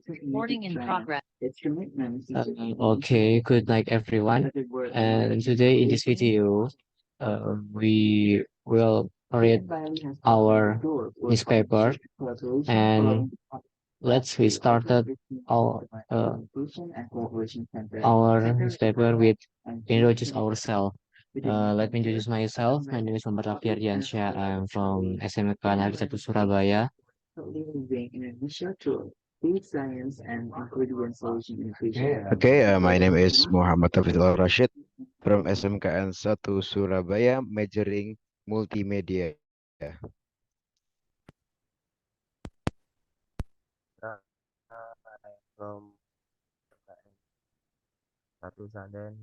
Recording in progress. Okay, good night everyone. And today in this video, we will read our newspaper and let's we started our uh, our newspaper with introduce ourselves. Let me introduce myself. My name is Muhammad Rafi Ardiansyah. I'm from SMK Negeri 1 Surabaya. Okay, my name is Muhammad Hafizul Rashid from SMKN 1 Surabaya, majoring multimedia. From satu Saden.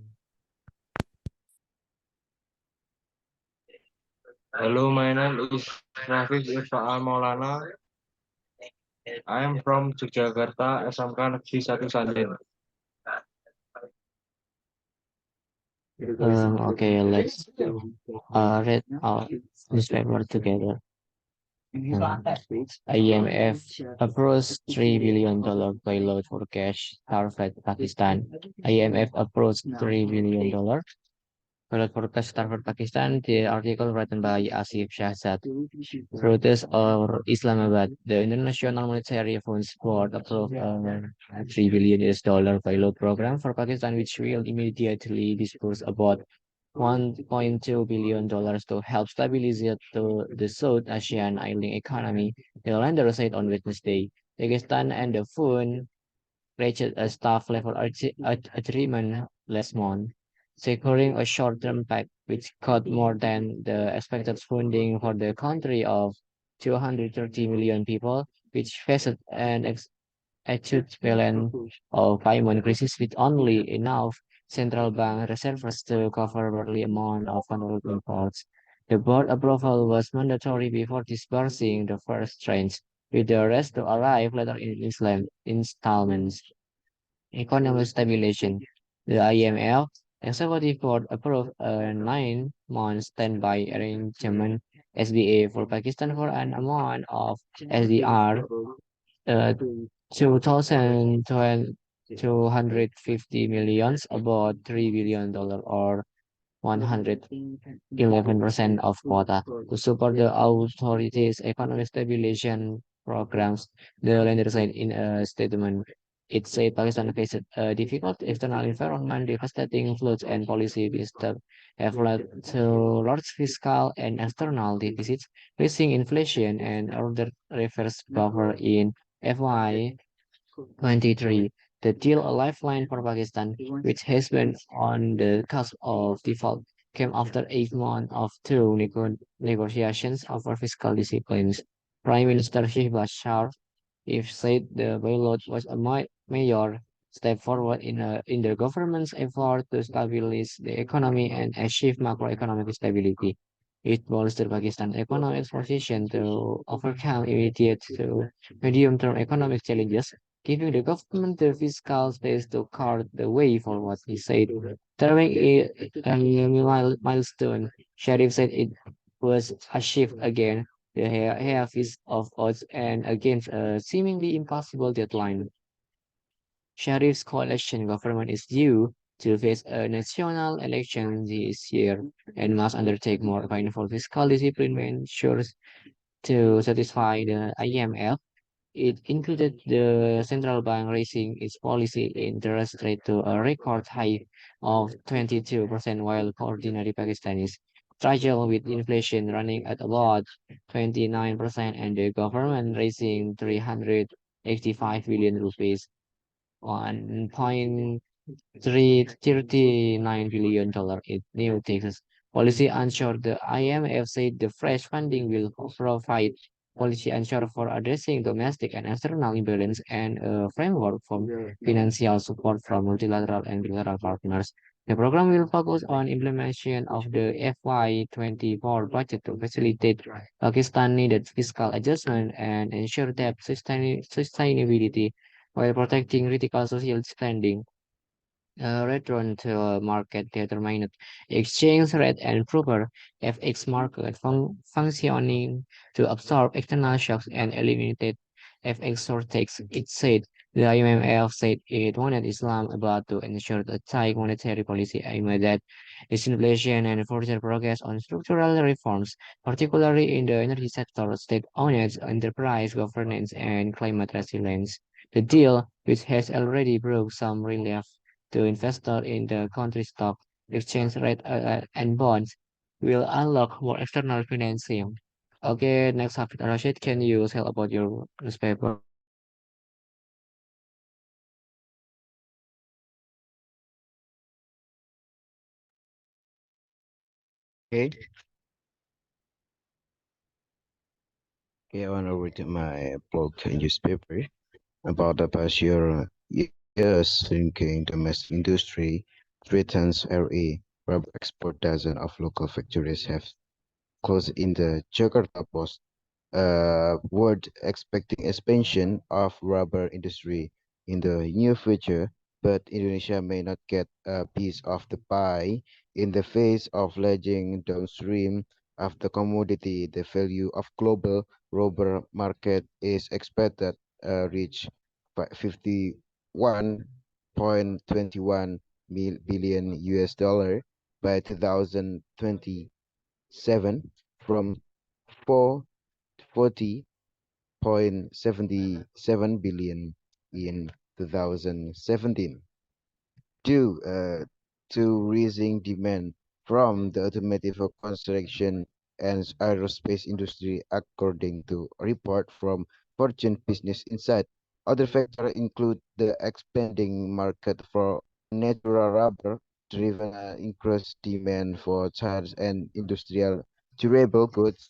Hello, my name is Rafiq Irfaan Maulana. I am from Yogyakarta, SMK Negeri 1 Sanden. Okay, let's read our newspaper together. IMF approached $3 billion bailout for cash starved Pakistan. IMF approached $3 billion bailout for cash starved Pakistan. The article written by Asif Shahzad. Reuters or Islamabad. The International Monetary Fund's board approved a $3 billion bailout program for Pakistan, which will immediately disburse about $1.2 billion to help stabilize the South Asian island economy, the lender said on Wednesday. Pakistan and the fund reached a staff level agreement last month, securing a short-term pact which cut more than the expected funding for the country of 230 million people, which faced an acute balance of payment crisis with only enough central bank reserves to cover barely amount of annual imports. The board approval was mandatory before disbursing the first tranche, with the rest to arrive later in installments. Economic stabilization. The IMF Executive Board approved a 9-month standby arrangement SBA for Pakistan for an amount of SDR uh, 2,250 millions, about $3 billion or 111% of quota. To support the authorities' economic stabilization programs, the lender said in a statement. It said Pakistan faced a difficult external environment, devastating floods and policy disturbance have led to large fiscal and external deficits, rising inflation and order reverse buffer in FY 23. The deal, a lifeline for Pakistan, which has been on the cusp of default, came after 8 months of through negotiations over fiscal disciplines. Prime Minister Shehbaz Sharif if said the bailout was a major step forward in the government's effort to stabilize the economy and achieve macroeconomic stability. It bolstered Pakistan's economic position to overcome immediate to medium-term economic challenges, giving the government the fiscal space to carve the way forward, he said. Terming it a milestone, Sharif said it was achieved again the heaviest of odds and against a seemingly impossible deadline. Sharif's coalition government is due to face a national election this year and must undertake more painful fiscal discipline measures to satisfy the IMF. It included the central bank raising its policy interest rate to a record high of 22%, while ordinary Pakistanis struggle with inflation running at about 29% and the government raising 385 billion rupees, $1.339 in new taxes. Policy unsure. The IMF said the fresh funding will provide policy unsure for addressing domestic and external imbalance and a framework for financial support from multilateral and bilateral partners. The program will focus on implementation of the FY24 budget to facilitate Pakistan needed fiscal adjustment and ensure debt sustainability while protecting critical social spending. Return to a market determined exchange rate and proper FX market functioning to absorb external shocks and eliminate FX source it said the IMF said it wanted Islamabad to ensure a tight monetary policy aimed at disinflation and further progress on structural reforms, particularly in the energy sector, state-owned enterprise governance, and climate resilience. The deal, which has already brought some relief to investors in the country's stock, exchange rate, and bonds, will unlock more external financing. Okay, next topic, Rashid, can you tell about your newspaper? Okay. Okay, I want to read my blog newspaper about the past years shrinking domestic industry threatens RE. Rubber export dozen of local factories have closed in the Jakarta Post. World expecting expansion of rubber industry in the near future, but Indonesia may not get a piece of the pie in the face of lagging downstream of the commodity. The value of global rubber market is expected reach 51.21 billion US dollar by 2027 from 440.77 billion in 2017 due to rising demand from the automotive construction and aerospace industry, according to a report from Fortune Business Insight. Other factors include the expanding market for natural rubber, driven increased demand for tires and industrial durable goods,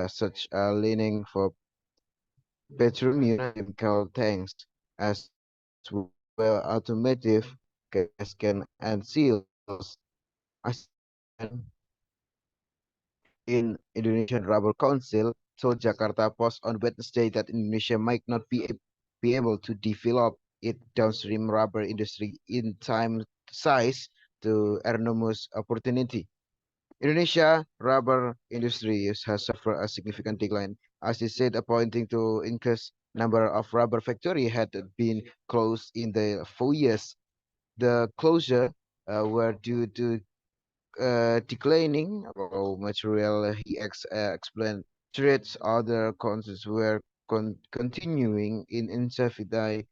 such as lining for petroleum chemical tanks, as well automotive gas can and seals. Assistant in Indonesian Rubber Council told Jakarta Post on Wednesday that Indonesia might not be able to develop its downstream rubber industry in time size to enormous opportunity. Indonesia rubber industry has suffered a significant decline, as it said, pointing to increased number of rubber factory had been closed in the 4 years. The closure were due to declining raw material. He explained threats other concerns were continuing in insufficient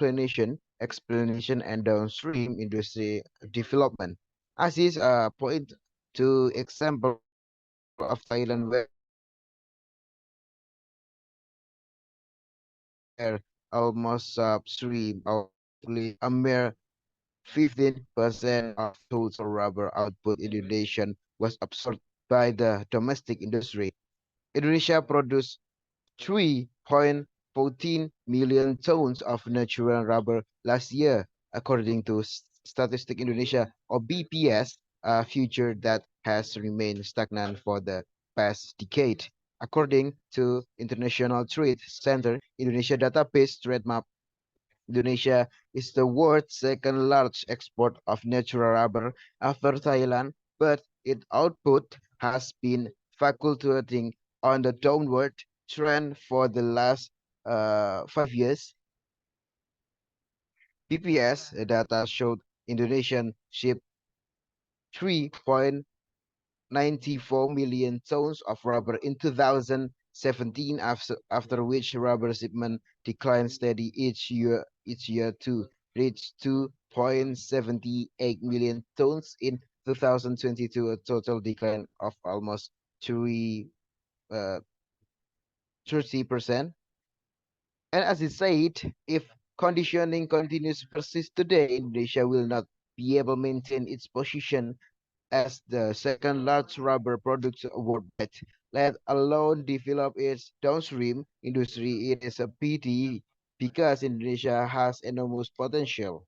planation, explanation, and downstream industry development. As is point to example of Thailand, where almost upstream of a mere 15% of total rubber output in Indonesia was absorbed by the domestic industry. Indonesia produced 3.14 million tons of natural rubber last year, according to Statistic Indonesia or BPS, a future that has remained stagnant for the past decade. According to International Trade Center, Indonesia database trademark Indonesia is the world's second largest export of natural rubber after Thailand, but its output has been fluctuating on the downward trend for the last 5 years. BPS data showed Indonesian shipped 3.94 million tons of rubber in 2017, after which rubber shipment declined steady each year to reach 2.78 million tons in 2022, a total decline of almost 3 uh, 30%. And as it said, if conditioning continues to persist today, Indonesia will not be able to maintain its position as the second largest rubber producer worldwide, let alone develop its downstream industry. It is a pity because Indonesia has enormous potential.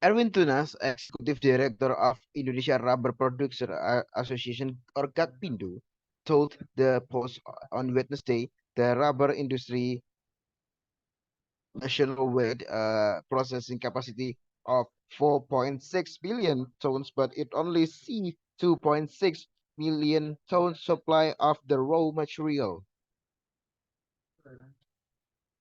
Erwin Tunas, Executive Director of Indonesia Rubber Producer Association or GAKPINDO, told the Post on Wednesday the rubber industry national weight processing capacity of 4.6 billion tons, but it only sees 2.6 million tons supply of the raw material.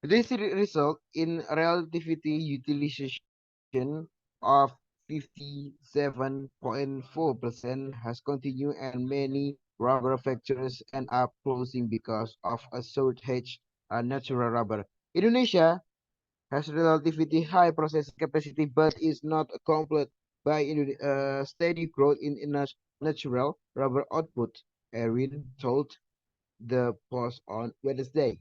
This result in relativity utilization of 57.4% has continued and many rubber factories end up closing because of a shortage of natural rubber. Indonesia has relatively high processing capacity but is not accompanied by steady growth in natural rubber output, Erwin told the Post on Wednesday.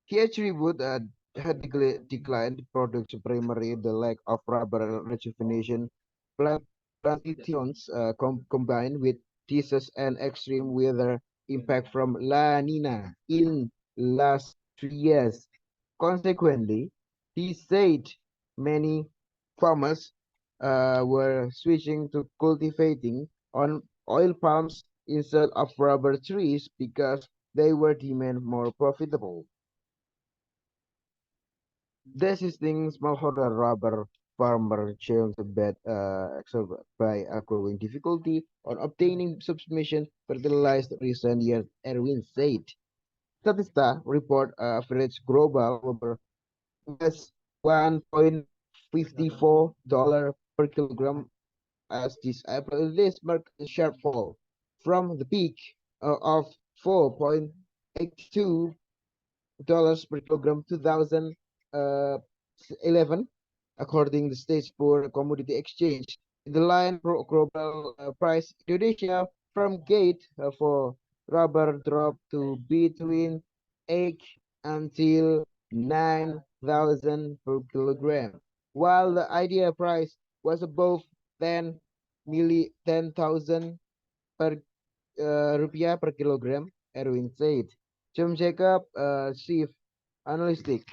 He attributed her decline to products primarily the lack of rubber rejuvenation plant plantations combined with disease and extreme weather impact from La Nina in last 3 years. Consequently, he said many farmers were switching to cultivating on oil palms instead of rubber trees because they were deemed more profitable. This is thing smallholder rubber farmer challenged by a growing difficulty on obtaining submission fertilized recent years, Erwin said. Statista report average global rubber was $1.54 per kilogram as this April. This marked a sharp fall from the peak of $4.82 per kilogram 2011, according to the States Poor Commodity Exchange. In the line global price, Indonesia from gate for rubber dropped to between 8 until 9,000 per kilogram, while the idea price was above 10,000 per rupiah per kilogram, Erwin said. Jim Jacob, chief analytic,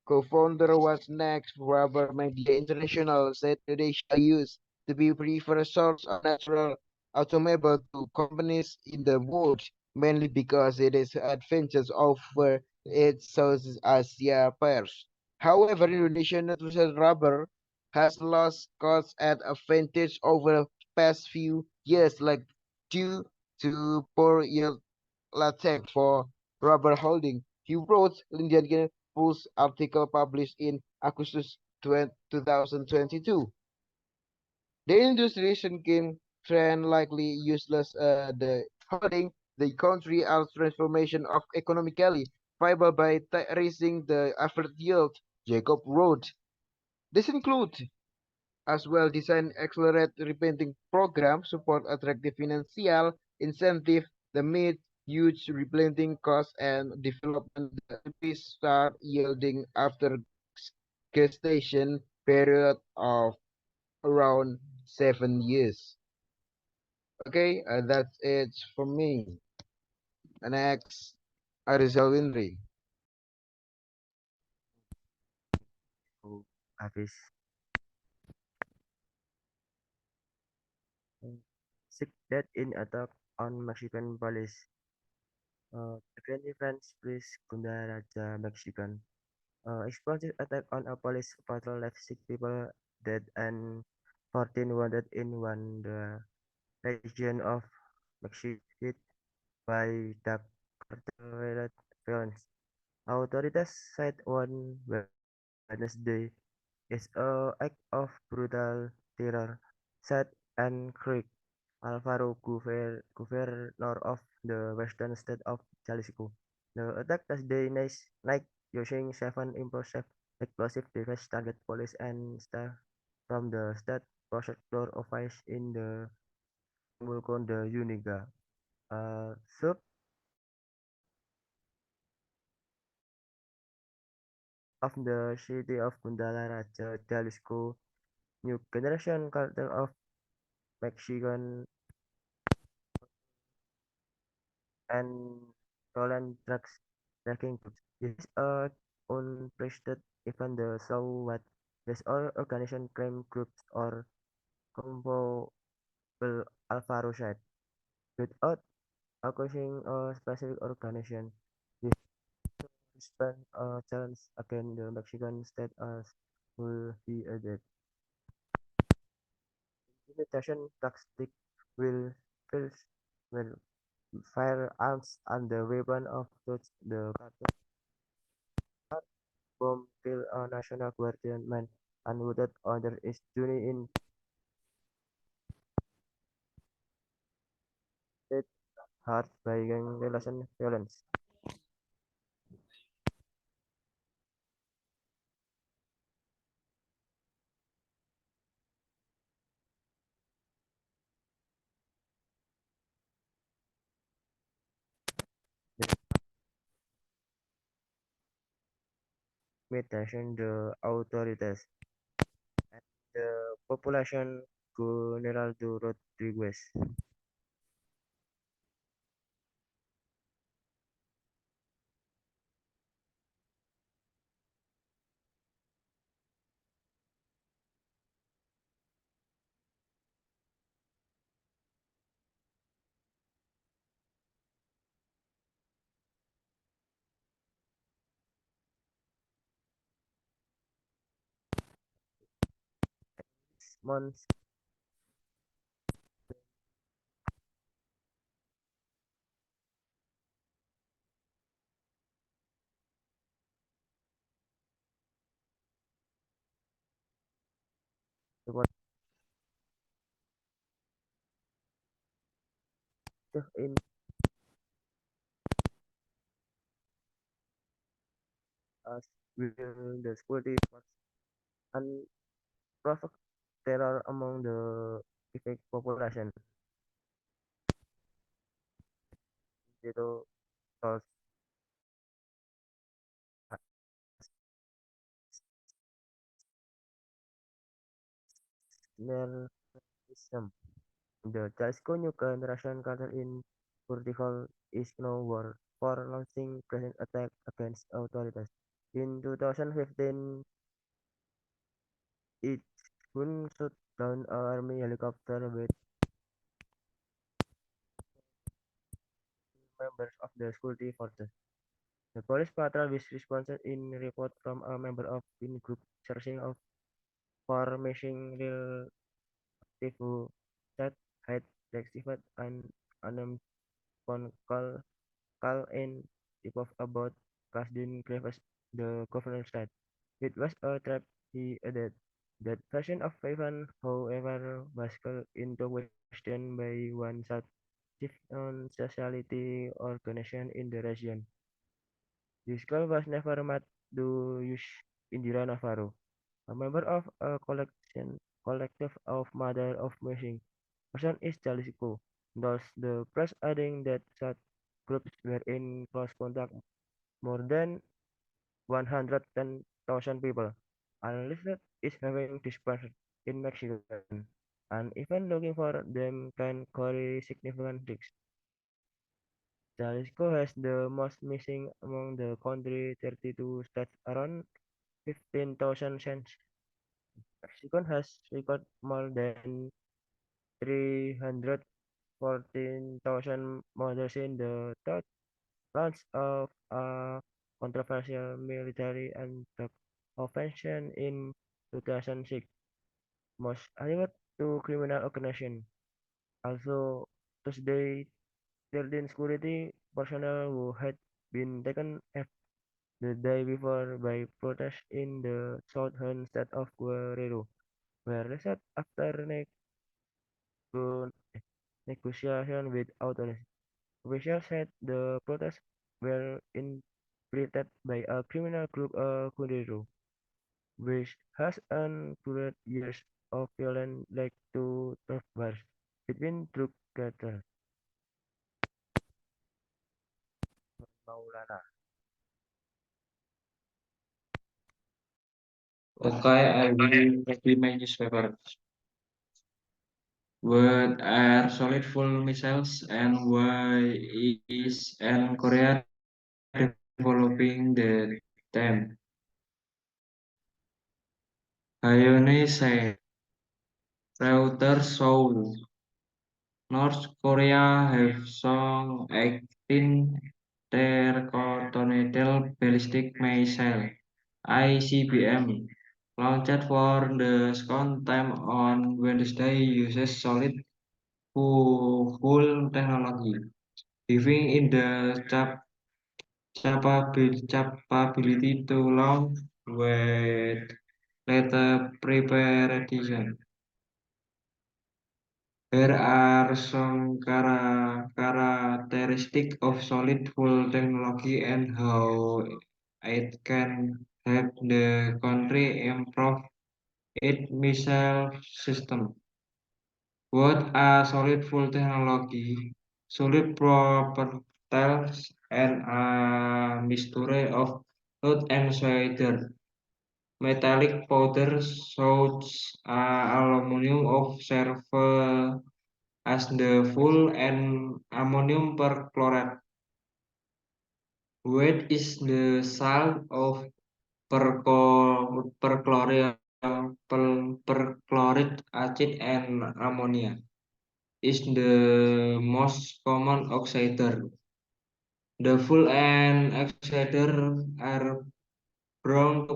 co-founder was next Rubber Media International, said Indonesia used to be preferred source of natural automobile to companies in the world, mainly because it is advantageous over its Southeast Asia peers. However, Indonesian natural rubber has lost cost at advantage over past few years, like due to poor yield latex for rubber holding. He wrote Indian Post article published in August 2022. The illustration can trend likely useless the holding the country as transformation of economically viable by raising the average yield, Jacob wrote. This includes as well design accelerate repainting program, support attractive financial incentive, the meet huge replanting costs and development the start yielding after gestation period of around 7 years. Okay, that's it for me. Next, Arizal Winry. Oh, Hafiz. Sick death in attack on Mexican police. Friendly France, please Gunda Raja, Mexican. Explosive attack on a police patrol left 6 people dead and 14 wounded in one the region of Mexico hit by the cartel-related violence. Authorities said on Wednesday is a act of brutal terror, said and Craig Alvaro, governor of the western state of Jalisco. The attack Thursday night using seven explosive devices target police and staff from the state protector office in the Mulcon de Uniga. Sub of the city of Gundala Raja, Jalisco, new generation cartel of Mexican and Roland drugs tracking groups. This is a unprecedented event the so what this all organization crime groups or combo will Alvaro said. Without accusing a specific organization, this spend a challenge against the Mexican state as will be added. Imitation tactic will fail well. firearms and the weapon of choice. The cartoon bomb killed a National Guardian man and wounded others is journey in state hurt by gang relation violence. Imitation the authorities and the population Generaldo Rodriguez. Months in as will the security force and provoke terror among the civic population. Zero source nationalism. The Jalisco Nuclear Russian cartel in Portugal is now war for launching present attack against authorities. In 2015, it soon shot down an army helicopter with members of the security forces. The police patrol was responsible in report from a member of in group searching for missing relative who said had received an anonymous phone call in tip of about Kasdin Crevice, the governor said. It was a trap, he added. That version of Ivan, however, was called into question by one South chief on sociality organization in the region. This call was never made to use Indira Navarro, a member of a collective of mother of missing person is Jalisco. Thus, the press adding that such groups were in close contact more than 110,000 people. Unlisted is having dispersed in Mexico, and even looking for them can carry significant risks. Jalisco has the most missing among the country 32 states, around 15,000 cents. Mexico has recorded more than 314,000 murders in the third launch of a controversial military and drug offensive in 2006, most alleged to criminal organization. Also, Tuesday, 13 security personnel who had been taken off the day before by protests in the southern state of Guerrero were released after negotiation with authorities. Officials said the protests were infiltrated by a criminal group Guerrero, which has included years of violence led to tough wars between drug cartels. Maulana. Okay, I will read my newspaper. What are solid fuel missiles and why is and Korea developing them? Hayone said Reuters saw North Korea have sunk 18 intercontinental ballistic missile (ICBM) launched for the second time on Wednesday uses solid fuel technology. giving in the capability to launch with later preparation. Here are some characteristics of solid fuel technology and how it can help the country improve its missile system. What are solid fuel technology? Solid properties and a mixture of hot and cider. Metallic powder such aluminum of serve as the fuel and ammonium perchlorate. Weight is the salt of perchlorate acid and ammonia is the most common oxidizer. The fuel and oxidizer are bound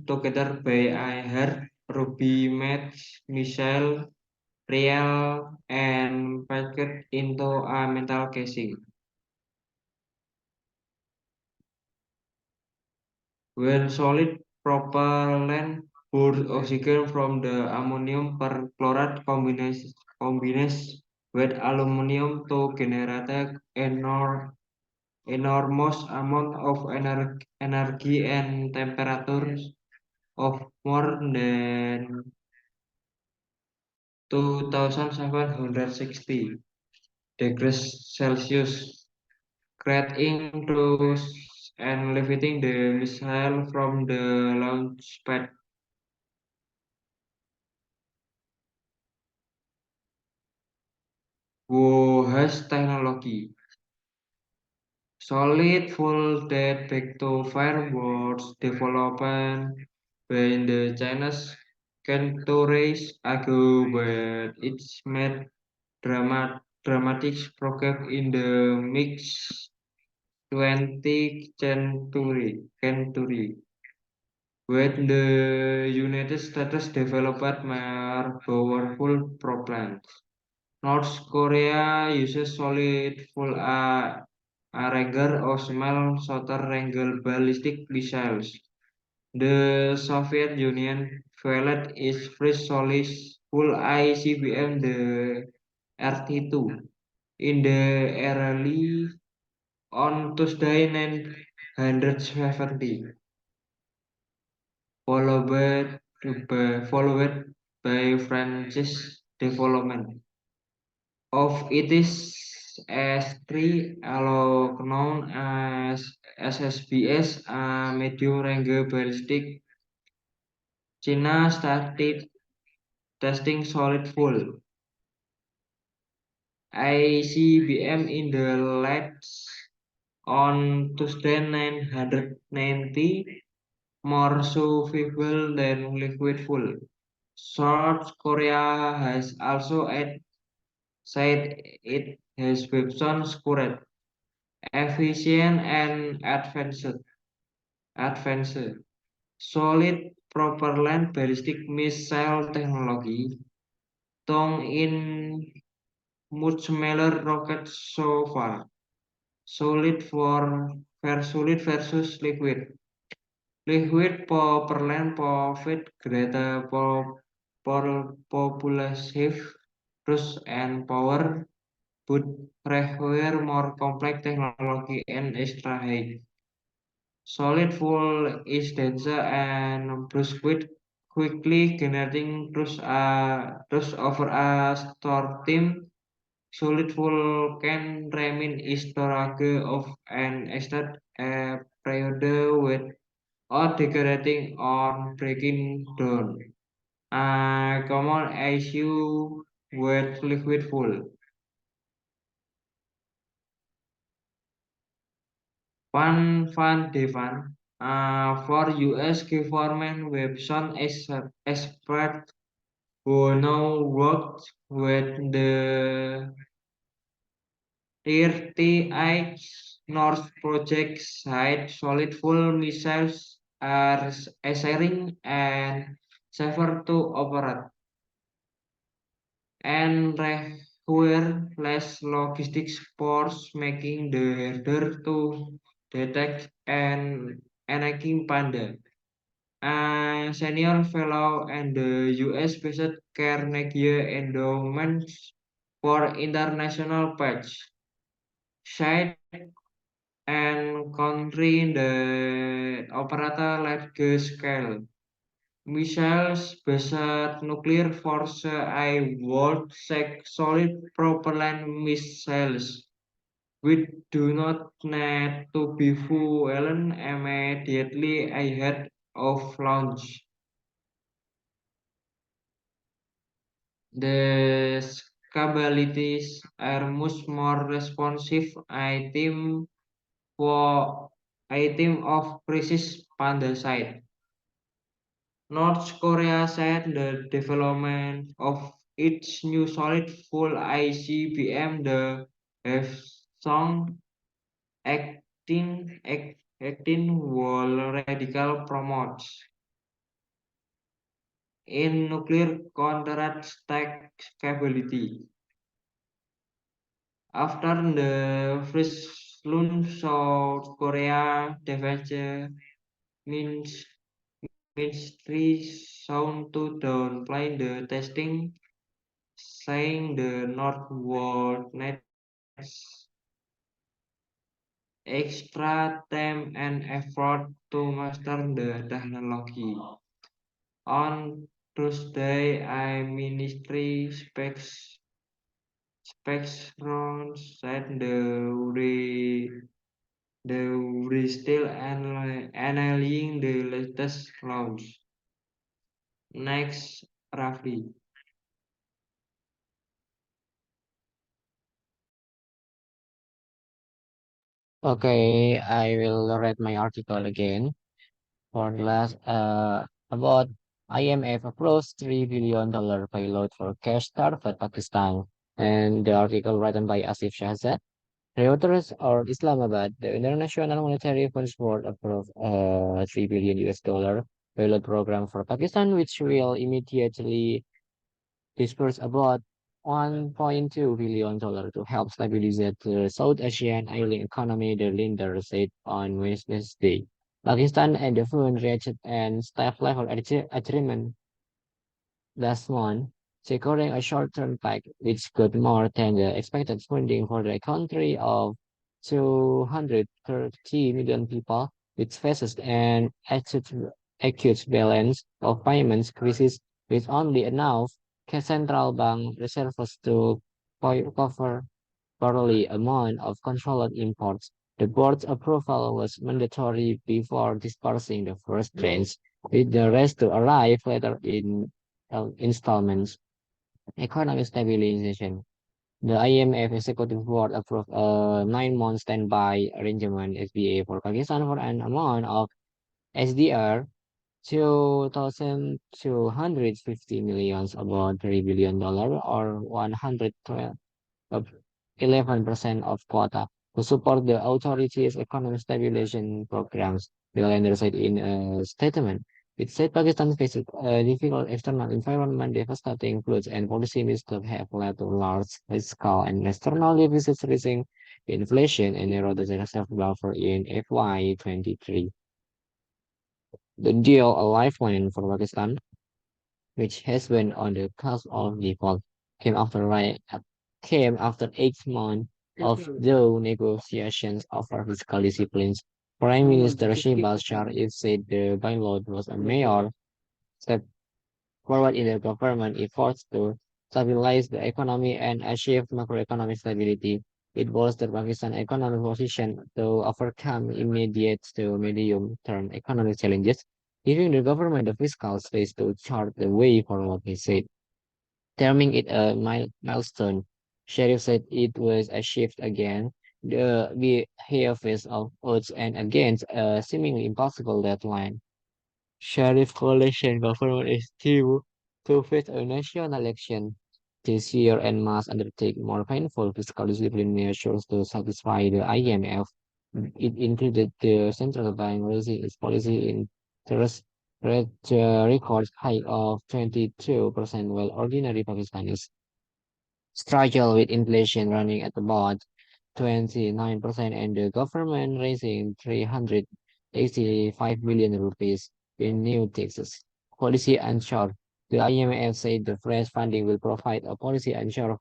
together by a hard ruby match missile rail and packed into a metal casing. When solid propellant burns oxygen from the ammonium perchlorate combines with aluminum to generate enormous amount of energy and temperatures of more than 2760 degrees Celsius, creating close and lifting the missile from the launch pad. WOHAS technology. Solid fuel that back to fire was developed when the Chinese centuries ago, but it's made dramatic progress in the mid 20th century. When the United States developed more powerful propellants. North Korea uses solid fuel Ranger or small shorter-range ballistic missiles. The Soviet Union fueled its first solid full ICBM, the RT-2, in the early on Tuesday 1970, followed by France's development of its S3, also known as SSBS, a medium-range ballistic. China started testing solid fuel ICBM in the late on Tuesday 990, more survivable than liquid fuel. South Korea has also said it has weapons current, efficient and advanced. Solid propellant ballistic missile technology, tongue in much smaller rockets so far. Solid versus liquid. Liquid propellant provide greater propulsive thrust and power, but require more complex technology and extra height. Solid fuel is denser and brusque, quickly generating thrust over a store team. Solid fuel can remain storage of an extended period without degrading or breaking down. A common issue with liquid fuel. Van Devan, for US government website expert who now works with the 38 North Project site, solid fuel missiles are sharing and safer to operate and less logistics force, making the harder to detect and enacting panda. A senior fellow and the US-based Carnegie Endowment for International Patch site and country the operator large scale missiles based nuclear force I would check solid propellant missiles. We do not need to be fueled immediately ahead of launch. The capabilities are much more responsive for item of crisis pandasite. North Korea said the development of its new solid fuel ICBM the Hwasong 18 will radical promotes in nuclear counterattack capability. After the first launch, South Korea defense means ministry sound to downplay the testing, saying the North would needs extra time and effort to master the technology. On Tuesday, I ministry spectrum said the still analyzing the latest launch. Next, Rafli. Okay, I will read my article again. For the last, about IMF approves $3 billion payload for cash starved Pakistan. And the article written by Asif Shahzad. Reuters or Islamabad, the International Monetary Funds Board approved a 3 billion US dollar payload program for Pakistan, which will immediately disperse about $1.2 billion to help stabilize the South Asian island economy, the lender said on Wednesday. Pakistan and the fund reached an staff-level agreement last month, securing a short-term pact which got more than the expected funding for the country of 230 million people, which faces an acute balance of payments crisis with only enough central bank reserves to cover quarterly amount of controlled imports. The board's approval was mandatory before dispersing the first tranche, with the rest to arrive later in installments. Economic stabilization. The IMF Executive Board approved a 9-month standby arrangement (SBA) for Pakistan for an amount of SDR 2,250 millions, about $3 billion, or 112 of 11% of quota to support the authorities' economic stabilization programs, the lender said in a statement. It said Pakistan faces a difficult external environment, devastating floods, and policy missteps have led to large fiscal and external deficits, raising inflation and eroded the reserve buffer in FY23. The deal, a lifeline for Pakistan, which has been on the cusp of default, came after came after 8 months of the negotiations over fiscal disciplines. Prime Minister Shehbaz Sharif said the bailout was a major step forward in the government efforts to stabilize the economy and achieve macroeconomic stability. It bolstered Pakistan's economic position to overcome immediate to medium-term economic challenges, giving the government the fiscal space to chart the way forward, he said. Terming it a milestone, Sheriff said it was a shift again, the behaviors of odds and against a seemingly impossible deadline. Sheriff coalition government is due to face a national election this year and must undertake more painful fiscal discipline measures to satisfy the IMF. It included the central bank raising its policy interest rate record high of 22%, while ordinary Pakistanis struggle with inflation running at about 29% and the government raising 385 billion rupees in new taxes. Policy unsure. The IMF said the fresh funding will provide a policy unsure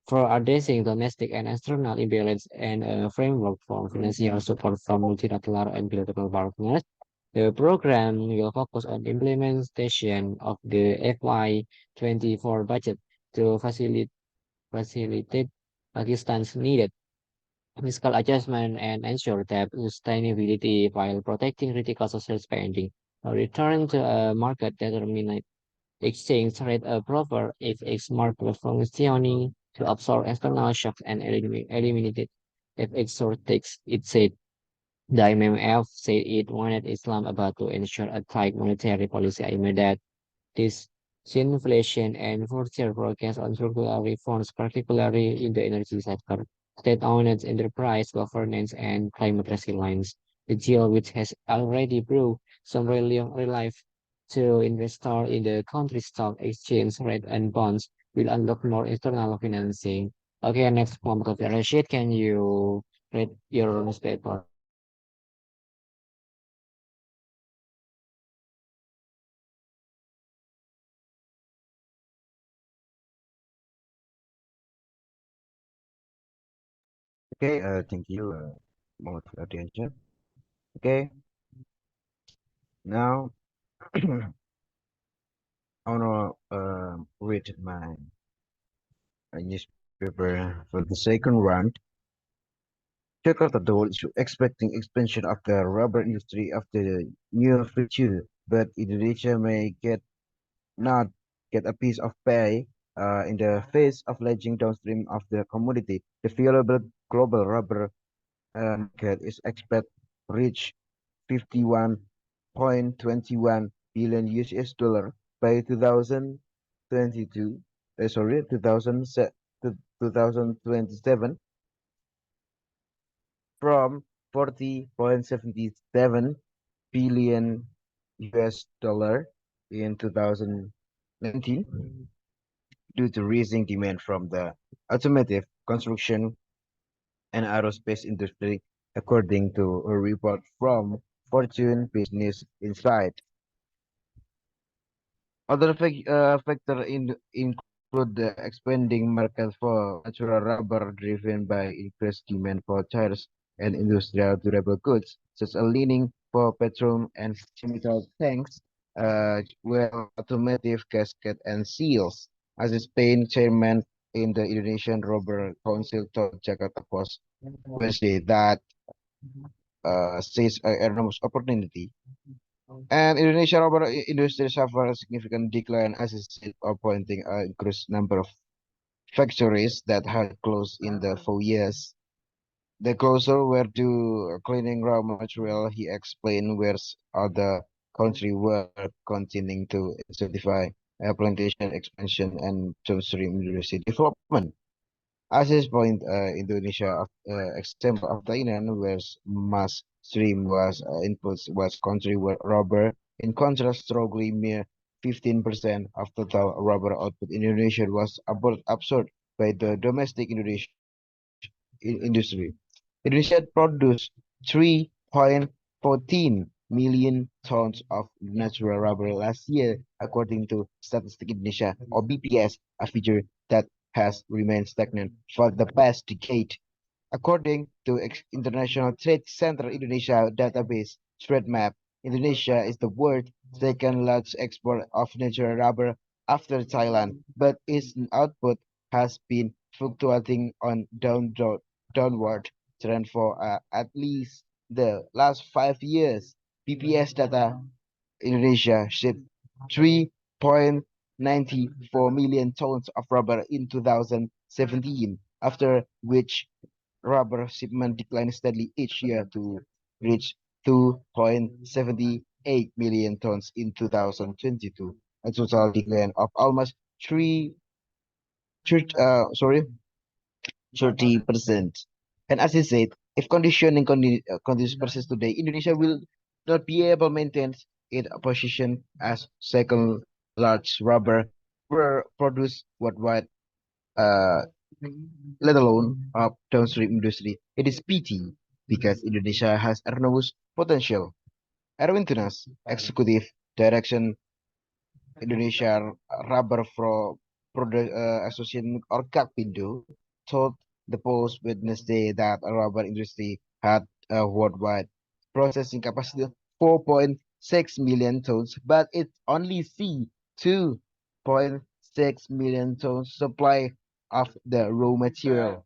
for addressing domestic and external imbalance and a framework for financial support from multilateral and bilateral partners. The program will focus on implementation of the FY24 budget to facilitate Pakistan's needed fiscal adjustment and ensure debt sustainability while protecting critical social spending. A return to a market determined exchange rate proper FX market functioning to absorb external shocks and eliminate FX shortages, it said. The IMF said it wanted Islamabad to ensure a tight monetary policy amid that this inflation and further progress on structural reforms, particularly in the energy sector, state-owned enterprise governance, and climate resilience. The deal, which has already brought some relief to investors in the country's stock exchange rate and bonds, will unlock more external financing. Okay, next point of Rashid, can you read your newspaper? Okay, thank you, Mohammed, for the attention. Okay, now I wanna read my newspaper for the second round. Jakarta Dole is expecting expansion of the rubber industry after the new future, but Indonesia may not get a piece of pie in the face of lagging downstream of the commodity. The valuable global rubber market is expected to reach 51.21 billion US dollar by 2022. 2027 from 40.77 billion US dollar in 2019 due to rising demand from the automotive, construction, and aerospace industry, according to a report from Fortune Business Insight. Other factors include the expanding market for natural rubber driven by increased demand for tires and industrial durable goods, such as leaning for petroleum and chemical tanks, well, automotive gasket and seals. As a Spain chairman in the Indonesian Rubber Council told Jakarta Post Wednesday that sees an enormous opportunity and Indonesia rubber industry suffered a significant decline as a result of pointing an increased number of factories that had closed in the 4 years. The closure were due cleaning raw material, he explained, whereas other countries were continuing to incentivize plantation expansion and downstream industry development. As his point, Indonesia, example of Thailand, where mass stream was input was country where rubber, in contrast, strongly mere 15% of total rubber output in Indonesia was absorbed by the domestic industry. Indonesia produced 3.14 million tons of natural rubber last year, according to Statistic Indonesia or BPS, a figure that has remained stagnant for the past decade. According to International Trade Center Indonesia database trade map, Indonesia is the world's second largest exporter of natural rubber after Thailand, but its output has been fluctuating on downward trend for at least the last 5 years. BPS data Indonesia shipped 3.94 million tons of rubber in 2017, after which rubber shipment declined steadily each year to reach 2.78 million tons in 2022, a total decline of almost 30%. And as he said, if conditions persist today, Indonesia will not be able to maintain its position as second largest rubber producer worldwide. uh, let alone of downstream industry. It is pity because Indonesia has enormous potential. Erwin Tunas, Executive Direction Indonesia Rubber Association or Gappindo, told the Post Wednesday that a rubber industry had a worldwide processing capacity of 4.6 million tons, but it only see 2.6 million tons supply of the raw material.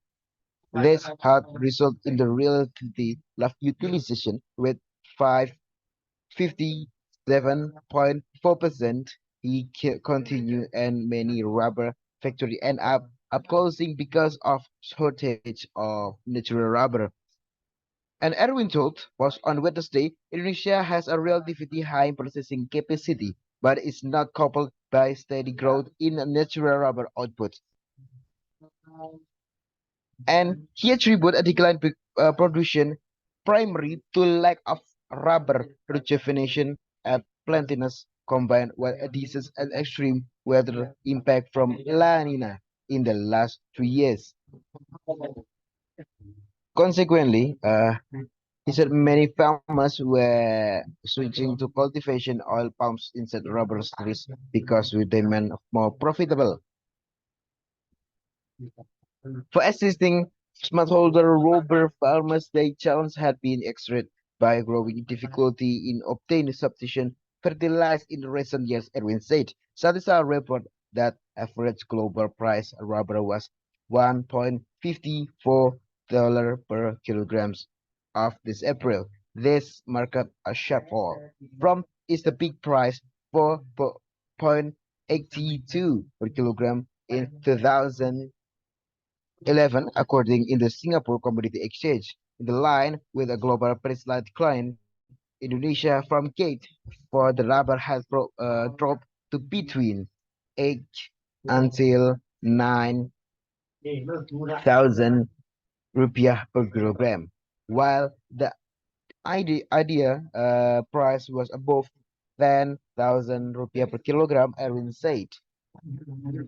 This had resulted in the relatively low utilization with 57.4%. He continued, and many rubber factory end up closing because of shortage of natural rubber. And Erwin told was on Wednesday, Indonesia has a relatively high processing capacity, but it's not coupled by steady growth in natural rubber output. And he attributed a decline in production primarily to lack of rubber rejuvenation at Plantinus combined with a decent and extreme weather impact from La Nina in the last 2 years. Consequently, he said many farmers were switching to cultivation oil pumps instead of rubber trees because with demand more profitable. For assisting smallholder rubber farmers, their challenge had been exerted by growing difficulty in obtaining sufficient fertilizer in recent years, Erwin said. Statista report that average global price of rubber was $1.54 per kilograms of this April. This marked a sharp fall from is the peak price 4.82 per kilogram in 2011, according in the Singapore Commodity Exchange. In the line with a global price slight decline, Indonesia from gate for the rubber has dropped to between 8 until 9,000 rupiah per kilogram, while the idea price was above 10,000 rupiah per kilogram, Erwin said.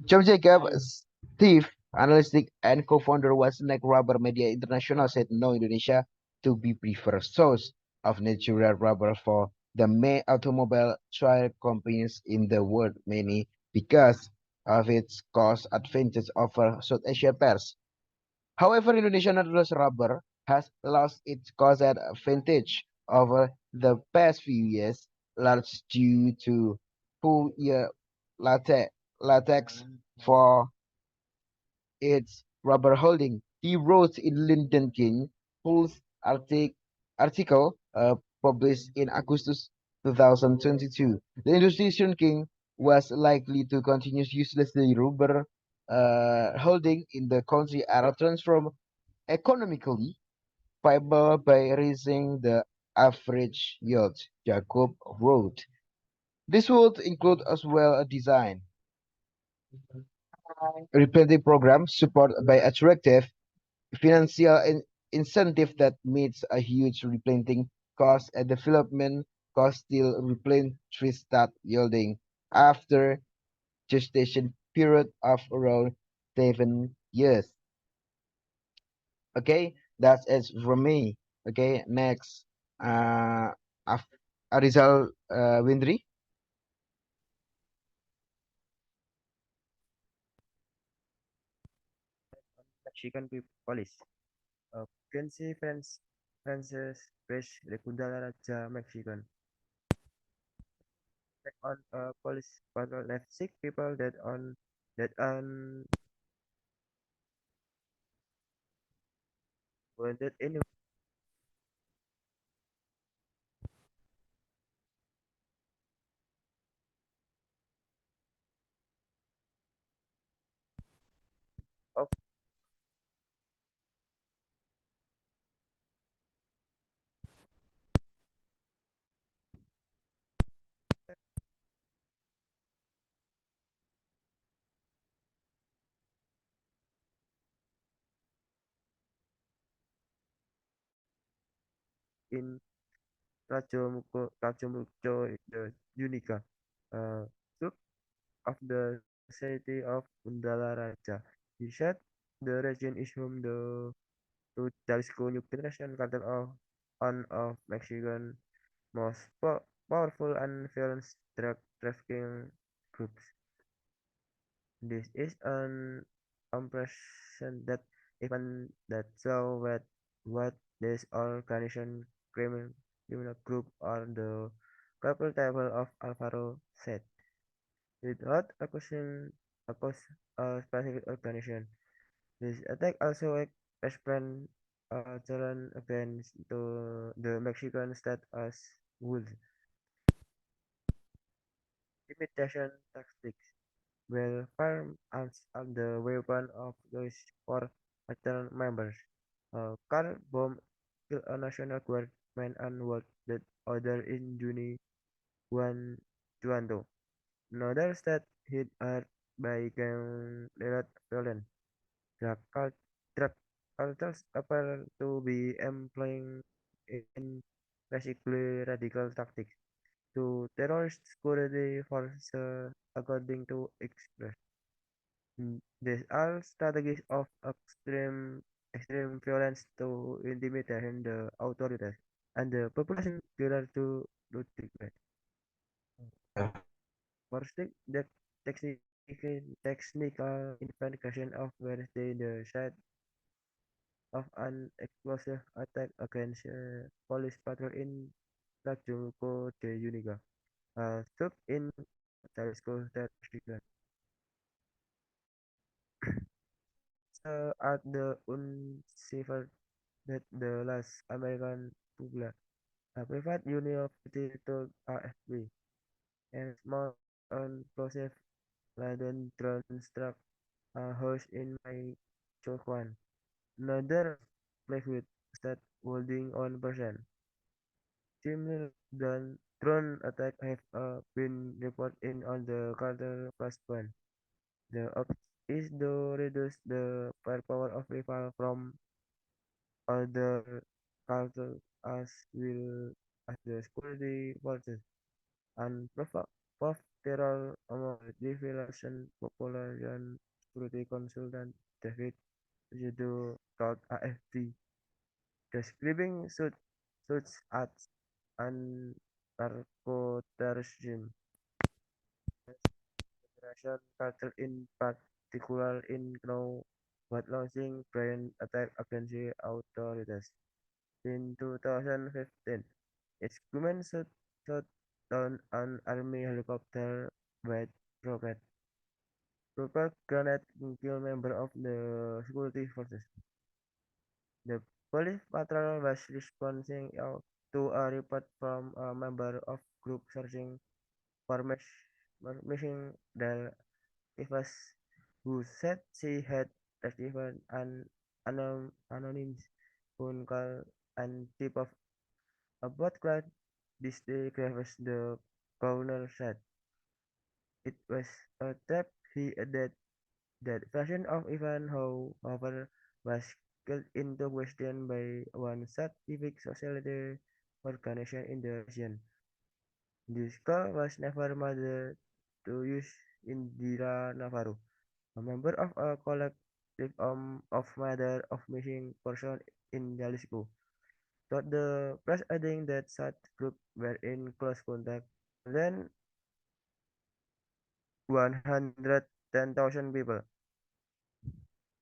John Jacob, Steve, analyst and co-founder was Snack Rubber Media International, said no Indonesia to be preferred source of natural rubber for the main automobile tire companies in the world, many because of its cost advantage over South Asia pairs. However, Indonesian naturals rubber has lost its cost advantage over the past few years, largely due to poor latex for its rubber holding. He wrote in Linden King, Pulse article published in August 2022. The industry shrinking was likely to continue uselessly rubber holding in the country are transformed economically viable by raising the average yield, Jacob wrote. This would include as well a design replanting program supported by attractive financial incentive that meets a huge replanting cost and development cost still replant trees start yielding after gestation period of around 7 years. Okay, that's it from me. Okay, next, Af- Arizal Windri. Mexican police. Quincy Frances Pres Legundala Raja Mexican. On police patrol left sick people that wounded in of in Rajomuco the Unica, uh, Duke of the city of Undala Raja. He said the region is home to Jalisco New Generation cartel of one of Mexican most powerful and violent drug trafficking groups. This is an unprecedented event that shows what this organization criminal group are the capable of, Alvaro said. Without a specific organization, this attack also explained a challenge against the Mexican state as would imitation tactics, where firearms are the weapon of choice for cartel members. A car bomb killed a National Guard man and wounded other in Juando. Another state hit hard by gang-related violence. Drug cartels appear to be employing increasingly radical tactics to terrorist security forces, according to Express. These are strategies of extreme violence to intimidate the authorities and the population clearer to treatment. First, the technical investigation of Wednesday the site of an explosive attack against a police patrol in Tlatelolco de Uniga, took in Jalisco State District. So at the unciphered that the last American public, a private university told AFP, and small explosive laden drone struck a house in my Choquan. Another Blackwood state holding on percent. Similar drone attacks have been reported in on the Carter Plus One. The object is to reduce the firepower of rival from other cartels as well as the security forces and proof terror among the Revelation population security consultant David Judo told AFP, describing such acts and narco-terrorism generation cartel in particular in know what launching brand attack against the authorities. In 2015, its government shot down an army helicopter with rocket propelled grenade and killed member of the security forces. The police patrol was responding to a report from a member of group searching for missing their Evans, who said she had received an anonymous phone call and tip of a blood clot. This day, Graves, the coroner said. It was a trap. He added that version of event, however, was called into question by one scientific society organization in the region. This call was never made to use Indira Navarro, a member of a collective of mother of missing persons in Jalisco, told the press adding that such group were in close contact more than 110,000 people,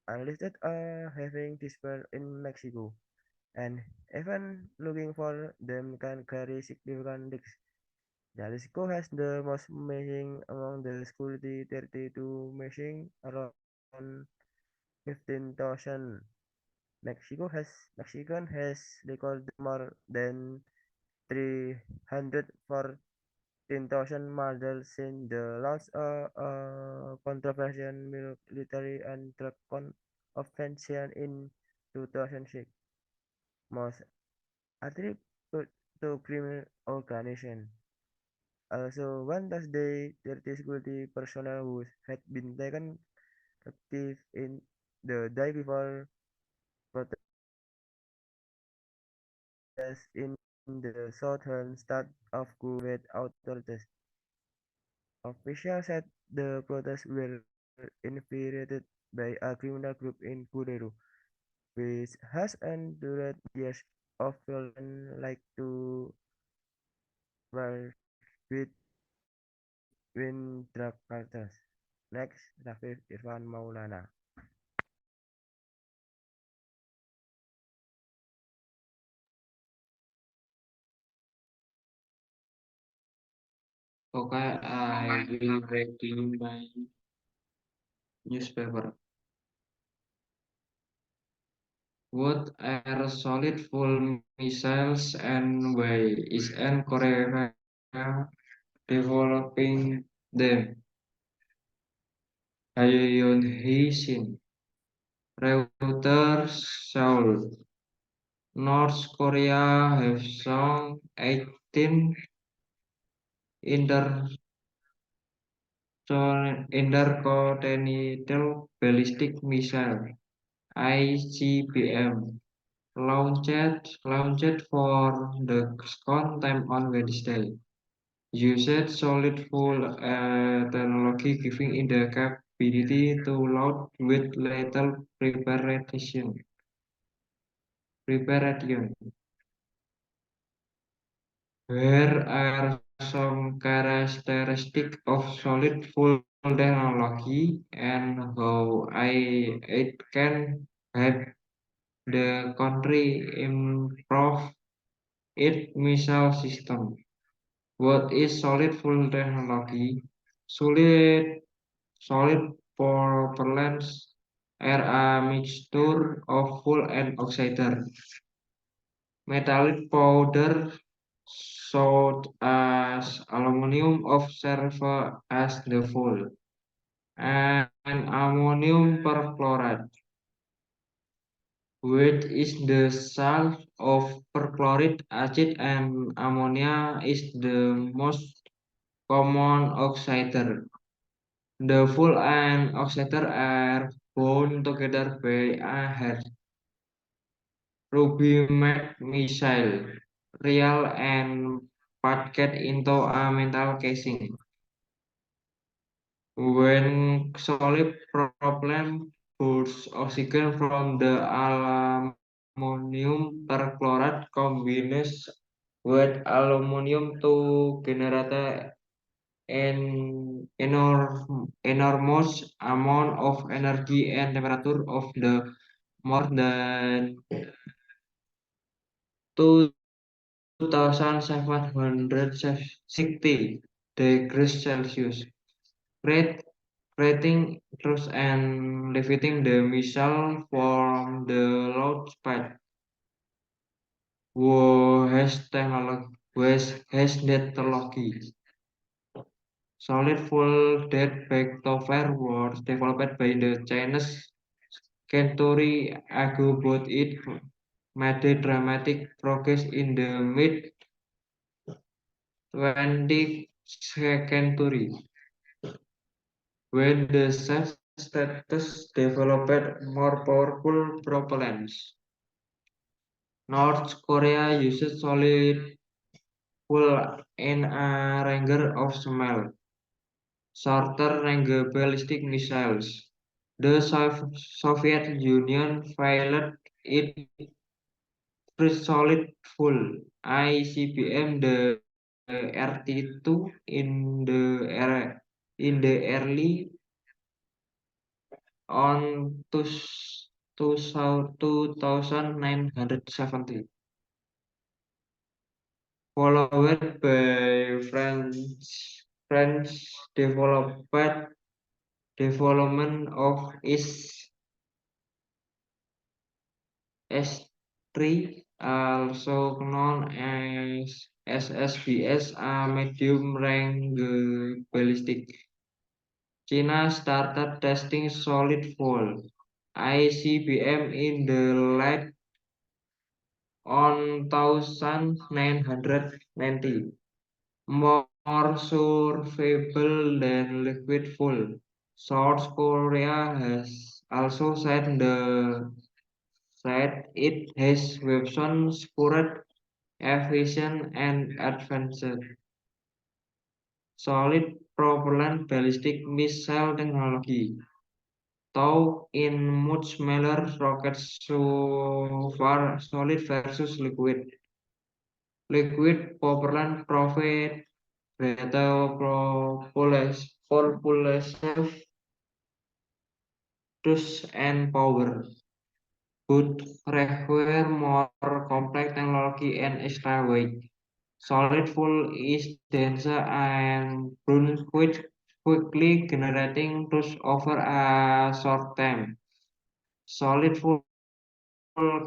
unlisted having disappeared in Mexico, and even looking for them can carry significant risks. Jalisco has the most missing among the security 32 missing around 15,000. Mexican has recorded more than 314,000 murders since the launch of a controversial military and drug offensive in 2006, most attributed to criminal organization. Also, one Thursday, 30 security personnel who had been taken captive in the day before protests in the southern state of Gu with authorities. Officials said the protests were infuriated by a criminal group in Guerrero, which has endured years of violence like to war between drug cartels. Next, Rafif Irfan Maulana. Okay, I will reading my newspaper. What are solid full missiles and why is N Korea developing them? Haeyeon Shin, Reuters, Seoul. North Korea have sunk 18 inter intercontinental ballistic missile (ICBM) launched for the second time on Wednesday. Used solid fuel technology, giving it the capability to load with lethal preparation. Here are some characteristics of solid fuel technology and how it can help the country improve its missile system. What is solid fuel technology? Solid solid propellants are a mixture of fuel and oxidizer. Metallic powder such as aluminum of serve as the fuel, and ammonium perchlorate, which is the salt of perchloric acid, and ammonia is the most common oxidizer. The fuel and oxidizer are bound together by a hard ruby-matte missile reel and packed into a metal casing. When solid propellant bursts oxygen from the aluminum perchlorate combines with aluminum to generate an enormous amount of energy and temperature of the more than 2760 degrees Celsius, create, creating thrust and lifting the missile from the launch pad. Wo has technology. Solid fuel that backfire was developed by the Chinese Century ago, but it made dramatic progress in the mid 20th century when the states developed more powerful propellants. North Korea uses solid fuel in a range of small, shorter range ballistic missiles. The Soviet Union fired its first solid fuel ICBM, the RT-2, in the early on 2970, followed by French development of S3, also known as SSBS, a medium-range ballistic. China started testing solid fuel ICBM in the late on 1990, more survivable than liquid fuel. South Korea has also said it has weapons secured, efficient, and advanced. Solid propellant ballistic missile technology. though in much smaller rockets so far solid versus liquid. Liquid propellant provide greater propulsive thrust and power, but require more complex technology and extra weight. Solid fuel is denser and burns quickly, generating thrust over a short time. Solid fuel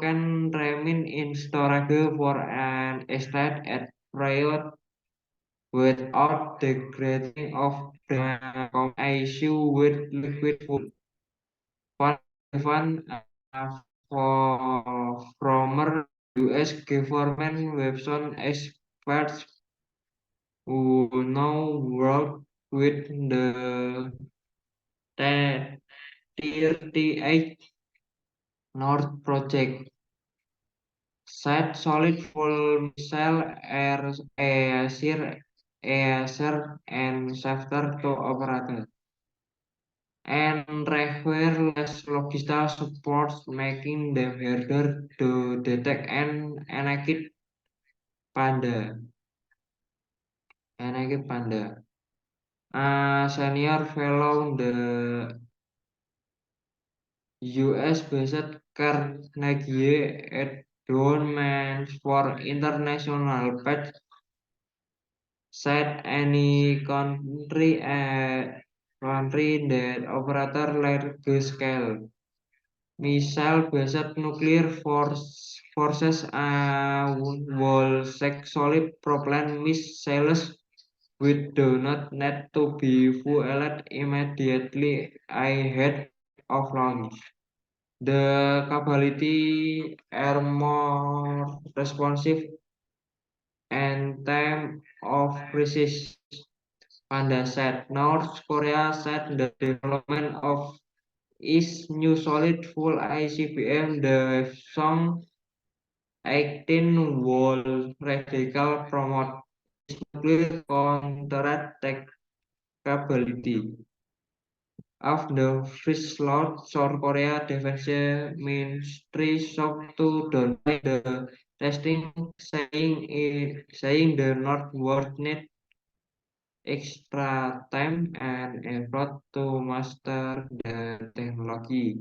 can remain in storage for an extended period without degrading of the issue with liquid fuel. One given for former US government weapons experts who now work with the 38 North Project said solid fuel missile air easier and safer to operate and require less logistical support, making them harder to detect and panda. Enakit panda. A senior fellow the US-based Carnegie Endowment for International Peace said any country that operates large-scale missile-based nuclear forces will seek solid propellant missiles which do not need to be fueled immediately ahead of launch. The capability are more responsive and time of crisis. Panda said North Korea said the development of its new solid full ICBM, the Song 18 will radical promote its nuclear counterattack capability. Of the first launch, South Korea Defense Ministry sought to downplay the testing, saying the North would need extra time and effort to master the technology.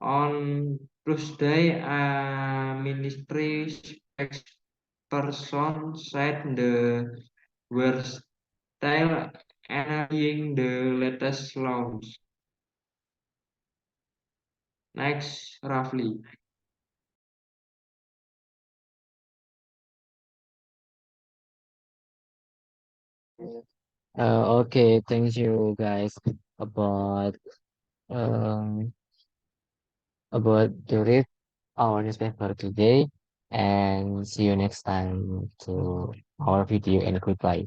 On Tuesday, a ministry spokesperson said the were still analyzing the latest launch. Next, roughly. Okay, thank you guys about um the read our newspaper today, and see you next time to our video, and goodbye.